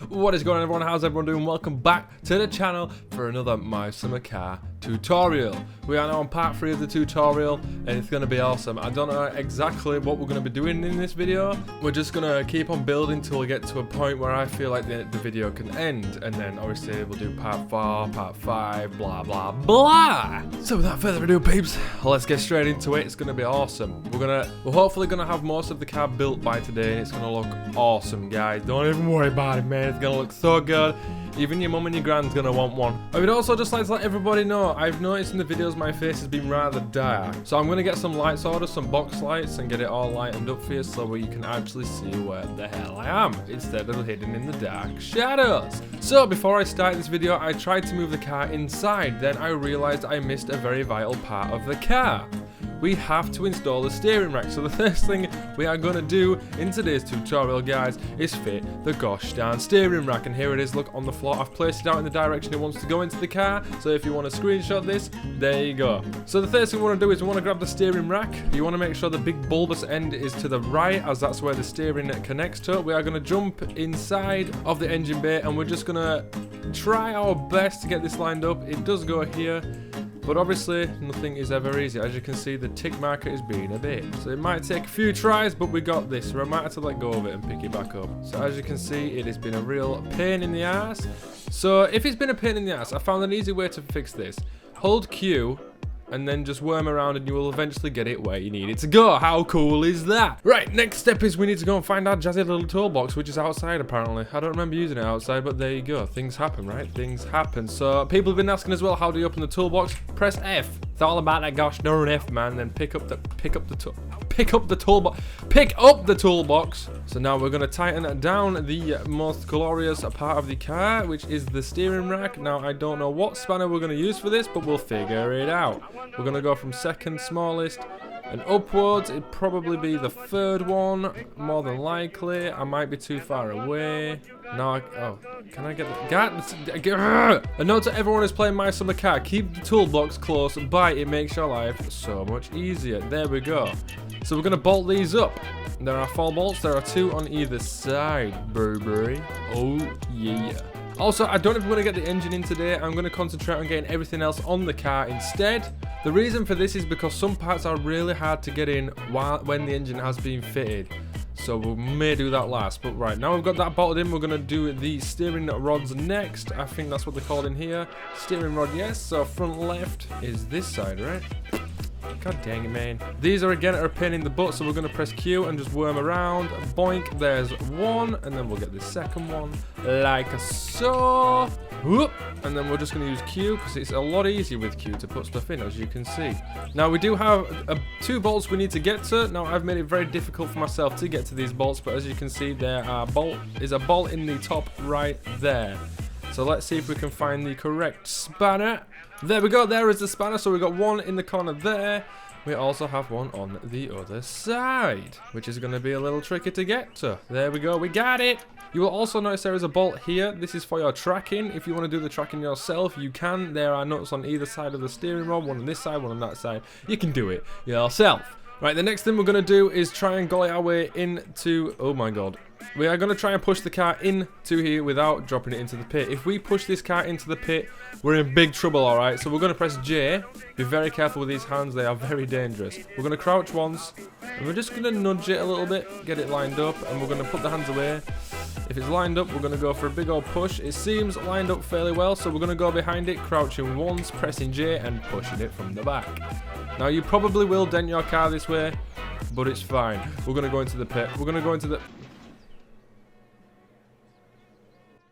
What is going on, everyone? How's everyone doing? Welcome back to the channel for another My Summer Car tutorial. We are now on part 3 of the tutorial and it's going to be awesome. I don't know exactly what we're going to be doing in this video. We're just going to keep on building till we get to a point where I feel like the video can end, and then obviously we'll do part 4, part 5, blah blah blah. So without further ado, peeps, let's get straight into it. It's going to be awesome. We're hopefully going to have most of the car built by today and it's going to look awesome, guys. Don't even worry about it, man. It's going to look so good. Even your mum and your grand's gonna want one. I would also just like to let everybody know, I've noticed in the videos my face has been rather dire. So I'm gonna get some lights ordered, some box lights, and get it all lightened up for you so you can actually see where the hell I am, instead of hidden in the dark shadows. So before I start this video, I tried to move the car inside, then I realized I missed a very vital part of the car. We have to install the steering rack. So the first thing we are going to do in today's tutorial, guys, is fit the gosh darn steering rack. And here it is, look, on the floor. I've placed it out in the direction it wants to go into the car. So if you want to screenshot this, there you go. So the first thing we want to do is we want to grab the steering rack. You want to make sure the big bulbous end is to the right, as that's where the steering connects to. We are going to jump inside of the engine bay and we're just going to try our best to get this lined up. It does go here, but obviously nothing is ever easy. As you can see, the tick marker is being a bit. So it might take a few tries, but we got this. So I might have to let go of it and pick it back up. So as you can see, it has been a real pain in the ass. So if it's been a pain in the ass, I found an easy way to fix this. Hold Q and then just worm around and you will eventually get it where you need it to go. How cool is that? Right, next step is we need to go and find our jazzy little toolbox, which is outside apparently. I don't remember using it outside, but there you go. Things happen, right? Things happen. So people have been asking as well, how do you open the toolbox? Press F. It's all about that gosh darn F, man. Then pick up the toolbox. So now we're gonna tighten down the most glorious part of the car, which is the steering rack. Now I don't know what spanner we're gonna use for this, but we'll figure it out. We're gonna go from second smallest and upwards. It'd probably be the third one, more than likely. I might be too far away. No, can I get the... A note to everyone who's playing My Summer Car, keep the toolbox close by, it makes your life so much easier. There we go. So we're gonna bolt these up. There are 4 bolts, there are 2 on either side, Burberry. Oh yeah. Also, I don't even want to get the engine in today. I'm going to concentrate on getting everything else on the car instead. The reason for this is because some parts are really hard to get in when the engine has been fitted. So we may do that last. But right, now we've got that bolted in, we're going to do the steering rods next. I think that's what they're called in here. Steering rod, yes. So front left is this side, right? God dang it, man. These are again a pain in the butt, so we're going to press Q and just worm around. Boink, there's one, and then we'll get the second one like so. Whoop. And then we're just going to use Q because it's a lot easier with Q to put stuff in, as you can see. Now we do have 2 bolts we need to get to. Now I've made it very difficult for myself to get to these bolts, but as you can see, there is a bolt in the top right there. So let's see if we can find the correct spanner. There we go, there is the spanner. So we've got one in the corner there. We also have one on the other side, which is going to be a little tricky to get to. There we go, we got it. You will also notice there is a bolt here. This is for your tracking. If you want to do the tracking yourself, you can. There are nuts on either side of the steering rod, one on this side, one on that side. You can do it yourself. Right, the next thing we're going to do is try and golly our way into... Oh my god. We are going to try and push the car into here without dropping it into the pit. If we push this car into the pit, we're in big trouble, alright? So we're going to press J. Be very careful with these hands, they are very dangerous. We're going to crouch once, and we're just going to nudge it a little bit, get it lined up, and we're going to put the hands away. If it's lined up, we're going to go for a big old push. It seems lined up fairly well, so we're going to go behind it, crouching once, pressing J, and pushing it from the back. Now, you probably will dent your car this way, but it's fine. We're going to go into the pit. We're going to go into the...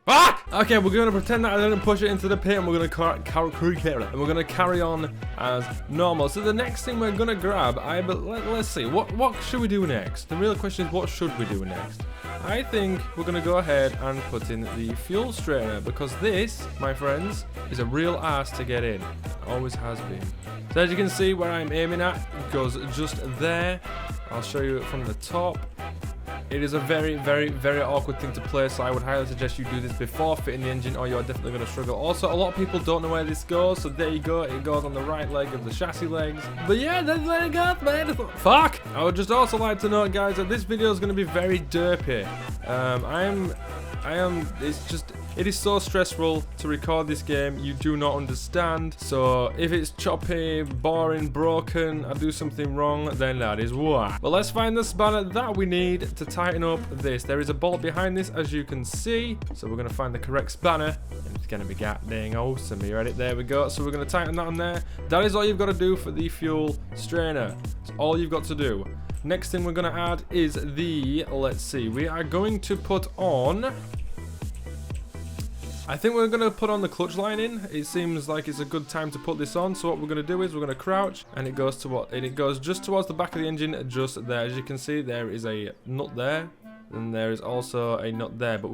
Ah! Okay, we're going to pretend that I didn't push it into the pit, and we're going to carry on as normal. So the next thing we're going to grab, let's see, what should we do next? The real question is, what should we do next? I think we're going to go ahead and put in the fuel strainer, because this, my friends, is a real ass to get in. It always has been. So as you can see, where I'm aiming at, it goes just there. I'll show you it from the top. It is a very, very, very awkward thing to place, so I would highly suggest you do this before fitting the engine, or you're definitely going to struggle. Also, a lot of people don't know where this goes, so there you go. It goes on the right leg of the chassis legs. But yeah, that's where it goes, man. Fuck! I would just also like to note, guys, that this video is going to be very derpy. it is so stressful to record this game. You do not understand. So if it's choppy, boring, broken, I do something wrong, then that is why. But let's find the spanner that we need to tighten up this. There is a bolt behind this, as you can see. So we're going to find the correct spanner. And it's going to be goddamn awesome. You ready? There we go. So we're going to tighten that on there. That is all you've got to do for the fuel strainer. That's all you've got to do. Next thing we're going to add is let's see, we are going to put on, I think we're going to put on the clutch line in. It seems like it's a good time to put this on. So what we're going to do is we're going to crouch, and it goes just towards the back of the engine, just there. As you can see, there is a nut there, and there is also a nut there, but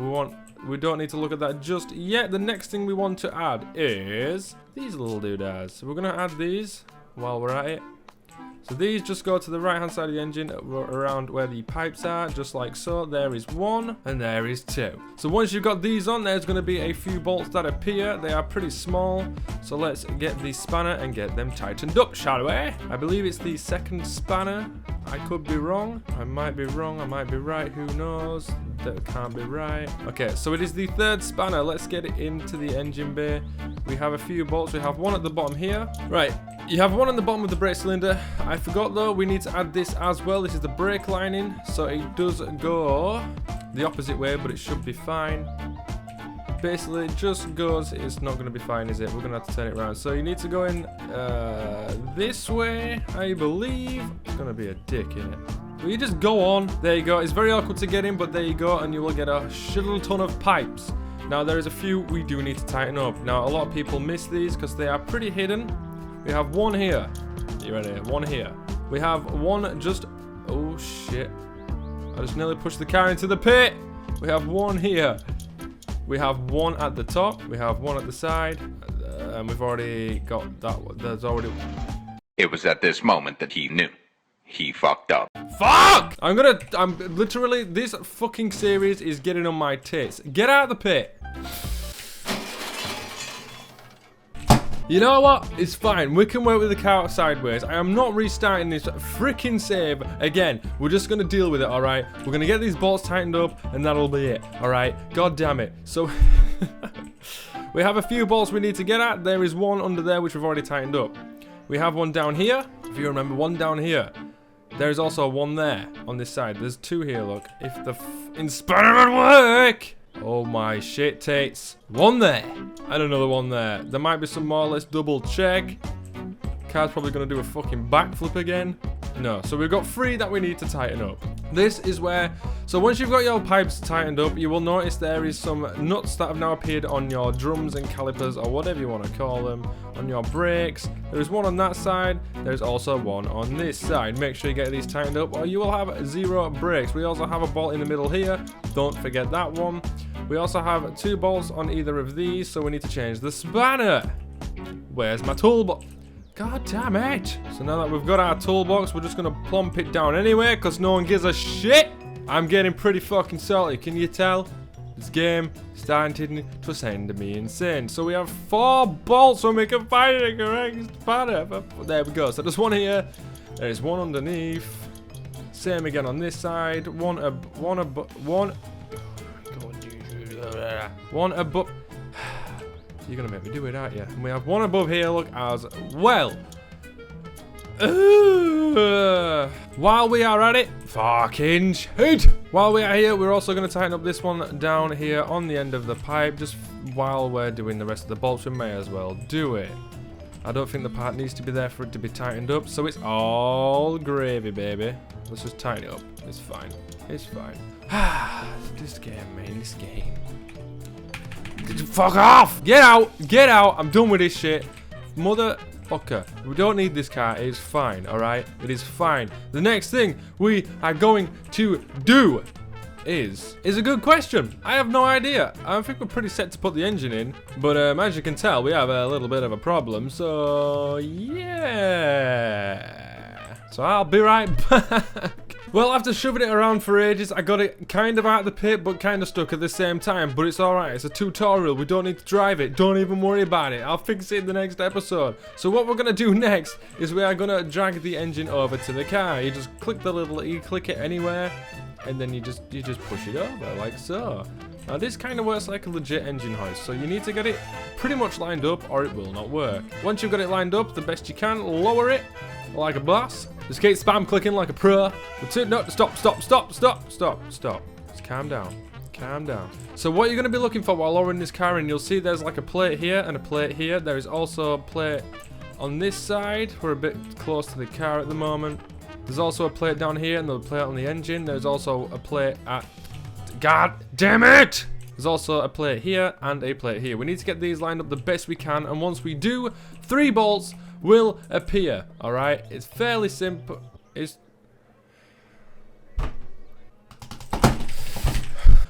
we don't need to look at that just yet. The next thing we want to add is these little doodads. So we're going to add these while we're at it. So these just go to the right hand side of the engine around where the pipes are, just like so. There is one and there is two. So once you've got these on, there's going to be a few bolts that appear. They are pretty small. So let's get the spanner and get them tightened up, shall we? I believe it's the second spanner. I could be wrong. I might be wrong. I might be right. Who knows? That can't be right. Okay, so it is the third spanner. Let's get it into the engine bay. We have a few bolts. We have one at the bottom here. Right. You have one on the bottom of the brake cylinder. I forgot though, we need to add this as well. This is the brake lining, so it does go the opposite way, but it should be fine. Basically, it just goes, it's not going to be fine, is it? We're going to have to turn it around. So you need to go in this way, I believe. It's going to be a dick, isn't it? Well, you just go on. There you go. It's very awkward to get in, but there you go, and you will get a shittle ton of pipes. Now, there is a few we do need to tighten up. Now, a lot of people miss these because they are pretty hidden. We have one here. You ready? One here. We have one just... Oh, shit. I just nearly pushed the car into the pit. We have one here. We have one at the top. We have one at the side. And we've already got that one. There's already... It was at this moment that he knew. He fucked up. Fuck! I'm literally... This fucking series is getting on my tits. Get out of the pit. You know what? It's fine. We can work with the car sideways. I am not restarting this freaking save again. We're just going to deal with it, alright? We're going to get these bolts tightened up, and that'll be it, alright? God damn it. So, we have a few bolts we need to get at. There is one under there, which we've already tightened up. We have one down here. If you remember, one down here. There's also one there on this side. There's two here, look. If the spanner would work... Oh my shit tates. One there. And another one there. There might be some more. Let's double check. Car's probably going to do a fucking backflip again. No. So we've got three that we need to tighten up. This is where... So once you've got your pipes tightened up, you will notice there is some nuts that have now appeared on your drums and calipers, or whatever you want to call them, on your brakes. There is one on that side. There's also one on this side. Make sure you get these tightened up, or you will have zero brakes. We also have a bolt in the middle here. Don't forget that one. We also have two bolts on either of these, so we need to change the spanner. Where's my toolbox? God damn it. So now that we've got our toolbox, we're just going to plump it down anyway, because no one gives a shit. I'm getting pretty fucking salty, can you tell? This game is starting to send me insane. So we have 4 bolts, so we can find the correct spanner. There we go. So there's one here. There's one underneath. Same again on this side. One above. You're gonna make me do it, aren't you? And we have one above here, look, as well. While we are at it, fucking shit. While we are here, we're also gonna tighten up this one down here on the end of the pipe. Just while we're doing the rest of the bolts, we may as well do it. I don't think the part needs to be there for it to be tightened up, so it's all gravy, baby. Let's just tighten it up. It's fine. It's fine. This game, man. This game. Fuck off! Get out! Get out! I'm done with this shit. Motherfucker. We don't need this car. It's fine, alright? It is fine. The next thing we are going to do is a good question. I have no idea. I think we're pretty set to put the engine in. But as you can tell, we have a little bit of a problem. So, yeah. So I'll be right back. Well, after shoving it around for ages, I got it kind of out of the pit, but kind of stuck at the same time. But it's alright, it's a tutorial, we don't need to drive it. Don't even worry about it, I'll fix it in the next episode. So what we're going to do next is we are going to drag the engine over to the car. You just click the little, you click it anywhere, and then you just push it over, like so. Now this kind of works like a legit engine hoist, so you need to get it pretty much lined up or it will not work. Once you've got it lined up the best you can, lower it like a boss. Just keep spam clicking like a pro. No, stop. Just calm down. Calm down. So what you're going to be looking for while lowering this car in, you'll see there's like a plate here and a plate here. There is also a plate on this side. We're a bit close to the car at the moment. There's also a plate down here and another plate on the engine. There's also a plate at... God damn it! There's also a plate here and a plate here. We need to get these lined up the best we can, and once we do, 3 bolts will appear. Alright? It's fairly simple.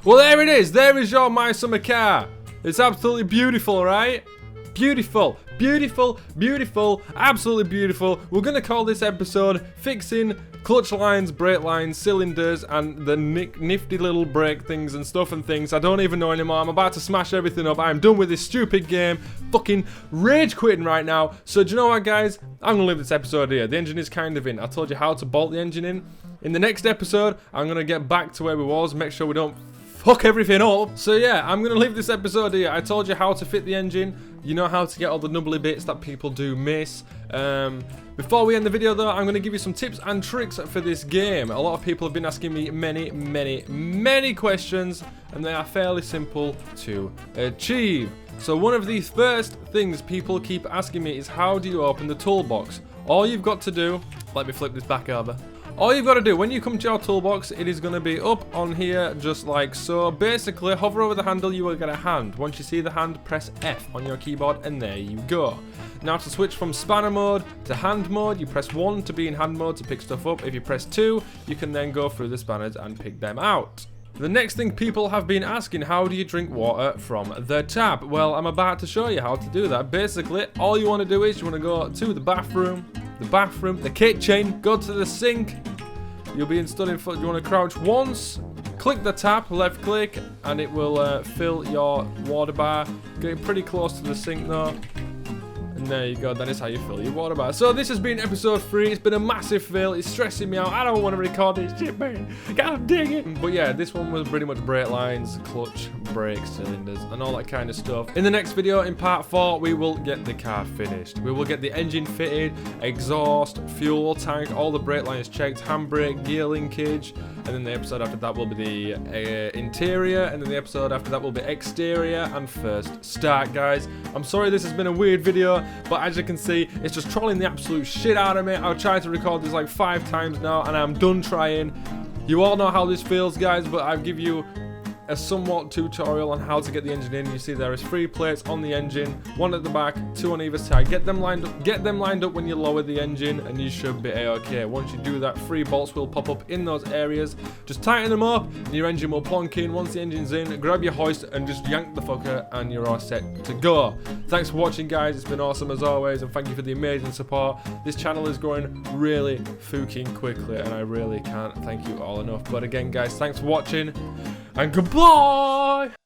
Well, there it is. There is your My Summer car. It's absolutely beautiful, right? Beautiful. Beautiful. Beautiful. Absolutely beautiful. We're going to call this episode Fixing Clutch Lines, Brake Lines, Cylinders, and the nifty little brake things and stuff and things. I don't even know anymore. I'm about to smash everything up. I'm done with this stupid game. Fucking rage quitting right now. So do you know what, guys? I'm going to leave this episode here. The engine is kind of in. I told you how to bolt the engine in. In the next episode, I'm going to get back to where we was. Make sure we don't fuck everything up. So yeah, I'm gonna leave this episode here. I told you how to fit the engine. You know how to get all the nubbly bits that people do miss. Before we end the video though, I'm gonna give you some tips and tricks for this game. A lot of people have been asking me many questions, and they are fairly simple to achieve. So one of the first things people keep asking me is, how do you open the toolbox? All you've got to do, let me flip this back over. All you've got to do when you come to your toolbox, it is going to be up on here just like so. Basically, hover over the handle, you will get a hand. Once you see the hand, press F on your keyboard and there you go. Now to switch from spanner mode to hand mode, you press 1 to be in hand mode to pick stuff up. If you press 2, you can then go through the spanners and pick them out. The next thing people have been asking, how do you drink water from the tap? Well, I'm about to show you how to do that. Basically, all you want to do is you want to go to the bathroom, the kitchen, go to the sink. You'll be in stunning foot. You want to crouch once, click the tap, left click, and it will fill your water bar. Getting pretty close to the sink though. And there you go, that is how you fill your water bar. So this has been episode 3. It's been a massive fail. It's stressing me out. I don't want to record this shit, man. God dang it. But yeah, this one was pretty much brake lines, clutch, brakes, cylinders, and all that kind of stuff. In the next video, in part 4, we will get the car finished. We will get the engine fitted, exhaust, fuel tank, all the brake lines checked, handbrake, gear linkage, and then the episode after that will be the interior, and then the episode after that will be exterior and first start, guys. I'm sorry this has been a weird video, but as you can see, it's just trolling the absolute shit out of me. I've tried to record this like 5 times now, and I'm done trying. You all know how this feels, guys, but I've give you a somewhat tutorial on how to get the engine in. You see there is 3 plates on the engine, 1 at the back, 2 on either side. Get them lined up when you lower the engine, and you should be a-okay. Once you do that, 3 bolts will pop up in those areas. Just tighten them up and your engine will plonk in. Once the engine's in, grab your hoist and just yank the fucker and you're all set to go. Thanks for watching, guys. It's been awesome as always, and thank you for the amazing support. This channel is growing really fucking quickly, and I really can't thank you all enough. But again, guys, thanks for watching, and goodbye!